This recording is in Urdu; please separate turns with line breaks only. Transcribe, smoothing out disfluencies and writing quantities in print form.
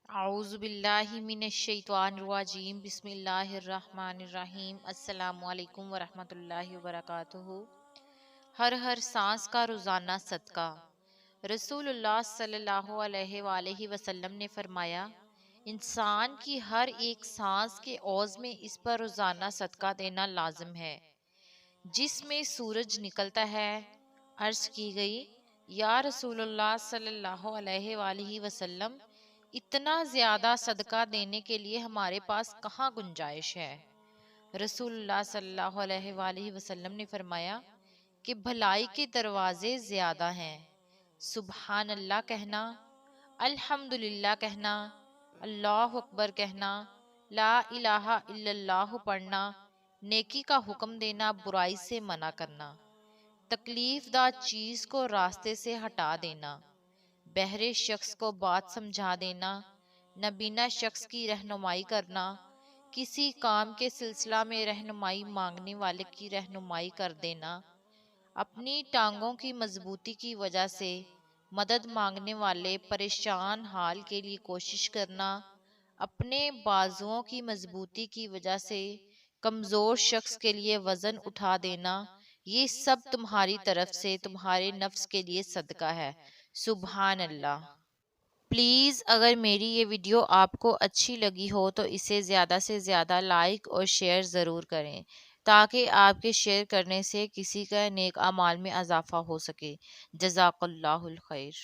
اعوذ باللہ من الشیطان الرجیم بسم اللہ الرحمن الرحیم السلام علیکم ورحمۃ اللہ وبرکاتہ۔ ہر سانس کا روزانہ صدقہ۔ رسول اللہ صلی اللہ علیہ وآلہ وسلم نے فرمایا، انسان کی ہر ایک سانس کے عوض میں اس پر روزانہ صدقہ دینا لازم ہے۔ جس میں سورج نکلتا ہے، عرض کی گئی، یا رسول اللہ صلی اللہ علیہ وآلہ وسلم، اتنا زیادہ صدقہ دینے کے لیے ہمارے پاس کہاں گنجائش ہے؟ رسول اللہ صلی اللہ علیہ وآلہ وسلم نے فرمایا کہ بھلائی کے دروازے زیادہ ہیں۔ سبحان اللہ کہنا، الحمدللہ کہنا، اللہ اکبر کہنا، لا الہ الا اللہ پڑھنا، نیکی کا حکم دینا، برائی سے منع کرنا، تکلیف دہ چیز کو راستے سے ہٹا دینا، بہرے شخص کو بات سمجھا دینا، نابینا شخص کی رہنمائی کرنا، کسی کام کے سلسلہ میں رہنمائی مانگنے والے کی رہنمائی کر دینا، اپنی ٹانگوں کی مضبوطی کی وجہ سے مدد مانگنے والے پریشان حال کے لیے کوشش کرنا، اپنے بازوؤں کی مضبوطی کی وجہ سے کمزور شخص کے لیے وزن اٹھا دینا، یہ سب تمہاری طرف سے تمہارے نفس کے لیے صدقہ ہے۔ سبحان اللہ۔ پلیز اگر میری یہ ویڈیو آپ کو اچھی لگی ہو تو اسے زیادہ سے زیادہ لائک اور شیئر ضرور کریں، تاکہ آپ کے شیئر کرنے سے کسی کا نیک اعمال میں اضافہ ہو سکے۔ جزاک اللہ الخیر۔